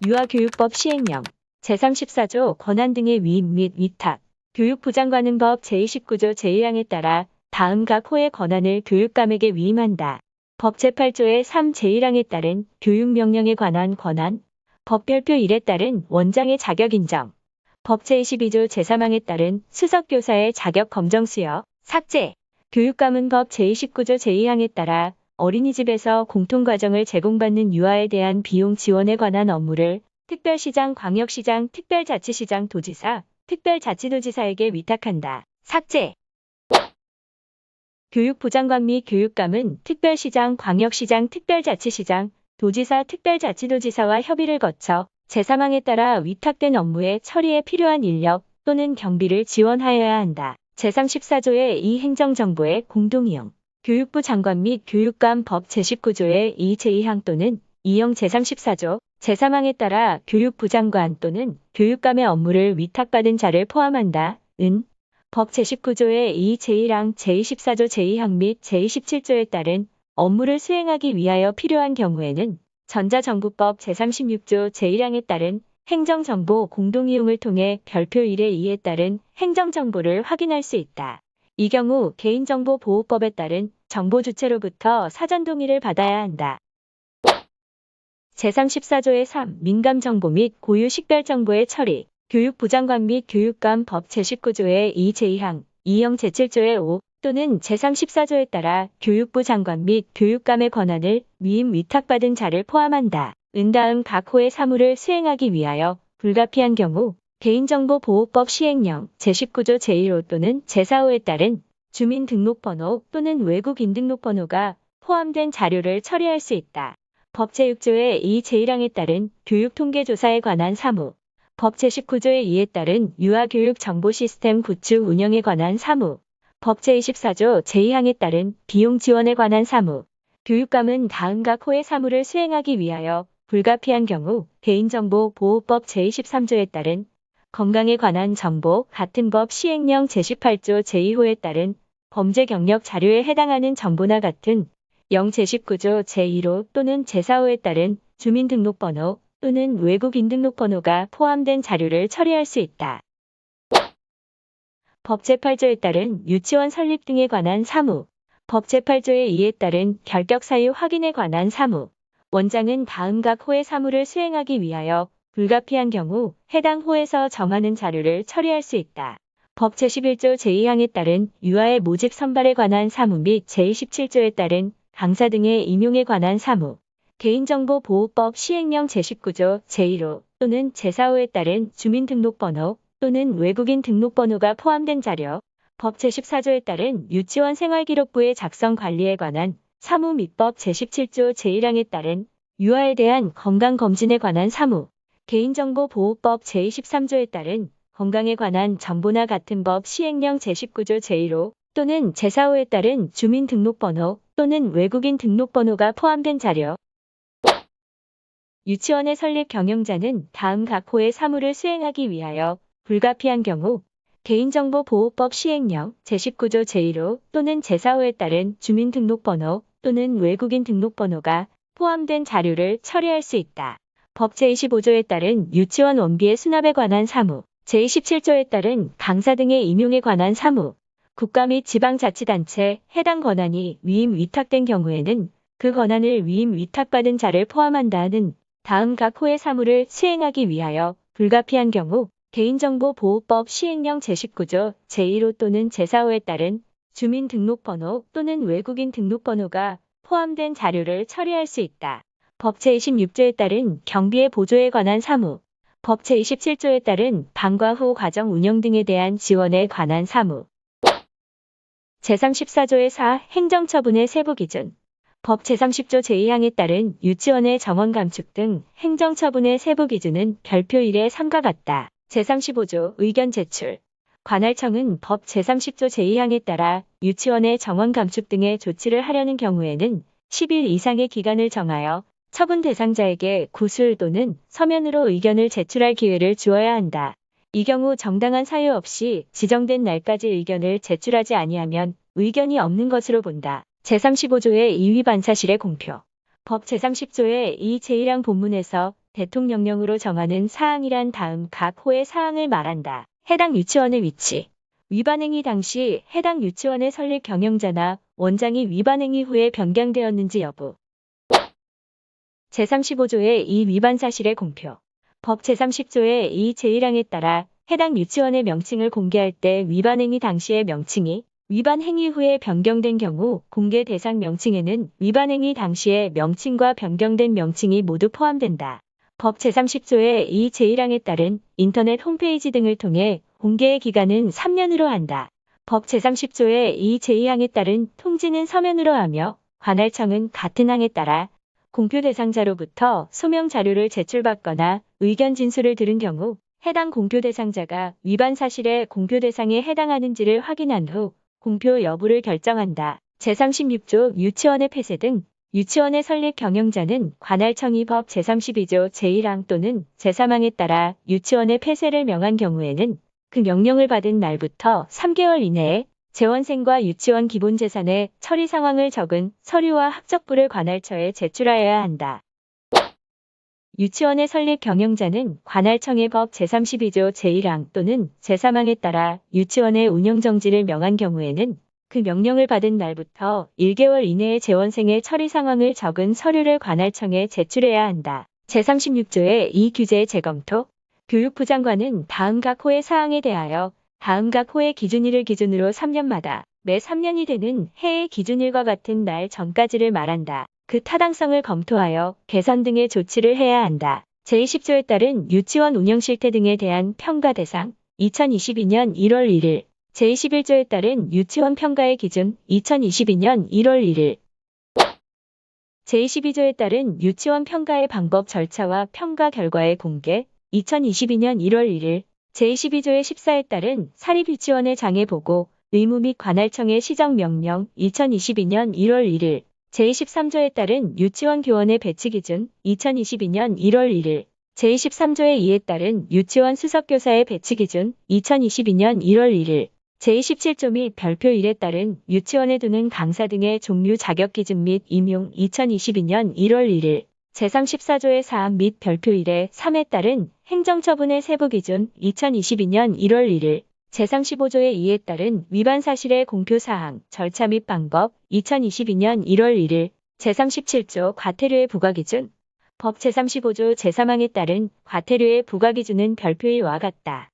유아교육법 시행령, 제34조 권한 등의 위임 및 위탁, 교육부 장관은 법 제29조 제1항에 따라 다음 각 호의 권한을 교육감에게 위임한다. 법 제8조의 3 제1항에 따른 교육명령에 관한 권한, 법 별표 1에 따른 원장의 자격 인정, 법 제22조 제3항에 따른 수석교사의 자격 검정 수여, 삭제, 교육감은 법 제29조 제2항에 따라 어린이집에서 공통과정을 제공받는 유아에 대한 비용 지원에 관한 업무를 특별시장, 광역시장, 특별자치시장, 도지사, 특별자치도지사에게 위탁한다. 삭제. 교육부 장관 및 교육감은 특별시장, 광역시장, 특별자치시장, 도지사, 특별자치도지사와 협의를 거쳐 제3항에 따라 위탁된 업무의 처리에 필요한 인력 또는 경비를 지원하여야 한다. 제34조의 이 행정정보의 공동이용. 교육부 장관 및 교육감 법 제19조의 2 제2항 또는 이용 제34조 제3항에 따라 교육부 장관 또는 교육감의 업무를 위탁받은 자를 포함한다. 은 법 제19조의 2 제1항 제24조 제2항 및 제27조에 따른 업무를 수행하기 위하여 필요한 경우에는 전자정부법 제36조 제1항에 따른 행정정보 공동이용을 통해 별표 1의 2에 따른 행정정보를 확인할 수 있다. 이 경우 개인정보보호법에 따른 정보 주체로부터 사전 동의를 받아야 한다. 제34조의 3 민감정보 및 고유 식별정보의 처리. 교육부 장관 및 교육감 법 제19조의 2 제2항, 이용 제7조의 5 또는 제34조에 따라 교육부 장관 및 교육감의 권한을 위임 위탁받은 자를 포함한다. 은 다음 각 호의 사무를 수행하기 위하여 불가피한 경우 개인정보보호법 시행령 제19조 제1호 또는 제4호에 따른 주민등록번호 또는 외국인등록번호가 포함된 자료를 처리할 수 있다. 법 제6조의 2 제1항에 따른 교육통계조사에 관한 사무, 법 제19조의 2에 따른 유아교육정보시스템 구축 운영에 관한 사무, 법 제24조 제2항에 따른 비용 지원에 관한 사무, 교육감은 다음 각 호의 사무를 수행하기 위하여 불가피한 경우 개인정보보호법 제23조에 따른 건강에 관한 정보 같은 법 시행령 제18조 제2호에 따른 범죄 경력 자료에 해당하는 정보나 같은 영 제19조 제1호 또는 제4호에 따른 주민등록번호 또는 외국인등록번호가 포함된 자료를 처리할 수 있다. 법 제8조에 따른 유치원 설립 등에 관한 사무, 법 제8조의 2에 따른 결격 사유 확인에 관한 사무, 원장은 다음 각 호의 사무를 수행하기 위하여 불가피한 경우 해당 호에서 정하는 자료를 처리할 수 있다. 법 제11조 제2항에 따른 유아의 모집 선발에 관한 사무 및 제27조에 따른 강사 등의 임용에 관한 사무, 개인정보보호법 시행령 제19조 제1호 또는 제4호에 따른 주민등록번호 또는 외국인 등록번호가 포함된 자료, 법 제14조에 따른 유치원 생활기록부의 작성 관리에 관한 사무 및 법 제17조 제1항에 따른 유아에 대한 건강검진에 관한 사무, 개인정보보호법 제23조에 따른 건강에 관한 정보나 같은 법 시행령 제19조 제1호 또는 제4호에 따른 주민등록번호 또는 외국인 등록번호가 포함된 자료. 유치원의 설립 경영자는 다음 각 호의 사무를 수행하기 위하여 불가피한 경우 개인정보보호법 시행령 제19조 제1호 또는 제4호에 따른 주민등록번호 또는 외국인 등록번호가 포함된 자료를 처리할 수 있다. 법 제25조에 따른 유치원 원비의 수납에 관한 사무, 제27조에 따른 강사 등의 임용에 관한 사무, 국가 및 지방자치단체 해당 권한이 위임 위탁된 경우에는 그 권한을 위임 위탁받은 자를 포함한다는 다음 각 호의 사무를 수행하기 위하여 불가피한 경우 개인정보보호법 시행령 제19조 제1호 또는 제4호에 따른 주민등록번호 또는 외국인 등록번호가 포함된 자료를 처리할 수 있다. 법 제26조에 따른 경비의 보조에 관한 사무, 법 제27조에 따른 방과 후 과정 운영 등에 대한 지원에 관한 사무, 제34조의 4 행정처분의 세부 기준, 법 제30조 제2항에 따른 유치원의 정원 감축 등 행정처분의 세부 기준은 별표 1의 3과 같다. 제35조 의견 제출. 관할청은 법 제30조 제2항에 따라 유치원의 정원 감축 등의 조치를 하려는 경우에는 10일 이상의 기간을 정하여 처분 대상자에게 구술 또는 서면으로 의견을 제출할 기회를 주어야 한다. 이 경우 정당한 사유 없이 지정된 날까지 의견을 제출하지 아니하면 의견이 없는 것으로 본다. 제35조의 2위 반사실의 공표. 법 제30조의 2 제1항 본문에서 대통령령으로 정하는 사항이란 다음 각 호의 사항을 말한다. 해당 유치원의 위치. 위반행위 당시 해당 유치원의 설립 경영자나 원장이 위반행위 후에 변경되었는지 여부. 제35조의 이 위반 사실의 공표. 법 제30조의 이 제1항에 따라 해당 유치원의 명칭을 공개할 때 위반행위 당시의 명칭이 위반행위 후에 변경된 경우 공개 대상 명칭에는 위반행위 당시의 명칭과 변경된 명칭이 모두 포함된다. 법 제30조의 이 제1항에 따른 인터넷 홈페이지 등을 통해 공개의 기간은 3년으로 한다. 법 제30조의 이 제2항에 따른 통지는 서면으로 하며 관할청은 같은 항에 따라 공표 대상자로부터 소명 자료를 제출받거나 의견 진술을 들은 경우 해당 공표 대상자가 위반 사실의 공표 대상에 해당하는지를 확인한 후 공표 여부를 결정한다. 제36조 유치원의 폐쇄 등 유치원의 설립 경영자는 관할청이 법 제32조 제1항 또는 제3항에 따라 유치원의 폐쇄를 명한 경우에는 그 명령을 받은 날부터 3개월 이내에 재원생과 유치원 기본재산의 처리 상황을 적은 서류와 학적부를 관할처에 제출하여야 한다. 유치원의 설립 경영자는 관할청의 법 제32조 제1항 또는 제3항에 따라 유치원의 운영정지를 명한 경우에는 그 명령을 받은 날부터 1개월 이내에 재원생의 처리 상황을 적은 서류를 관할청에 제출해야 한다. 제36조의 이 규제의 재검토. 교육부 장관은 다음 각 호의 사항에 대하여 다음 각 호의 기준일을 기준으로 3년마다 매 3년이 되는 해의 기준일과 같은 날 전까지를 말한다. 그 타당성을 검토하여 개선 등의 조치를 해야 한다. 제20조에 따른 유치원 운영 실태 등에 대한 평가 대상 2022년 1월 1일 제21조에 따른 유치원 평가의 기준 2022년 1월 1일 제22조에 따른 유치원 평가의 방법 절차와 평가 결과의 공개 2022년 1월 1일 제22조의 14에 따른 사립유치원의 장애 보고 의무 및 관할청의 시정 명령 2022년 1월 1일 제23조에 따른 유치원 교원의 배치 기준 2022년 1월 1일 제23조의 2에 따른 유치원 수석교사의 배치 기준 2022년 1월 1일 제27조 및 별표 1에 따른 유치원에 두는 강사 등의 종류 자격 기준 및 임용 2022년 1월 1일 제34조의 4 및 별표 1에 3에 따른 행정처분의 세부 기준 2022년 1월 1일 제35조의 2에 따른 위반 사실의 공표 사항, 절차 및 방법 2022년 1월 1일 제37조 과태료의 부과 기준 법 제35조 제3항에 따른 과태료의 부과 기준은 별표 1와 같다.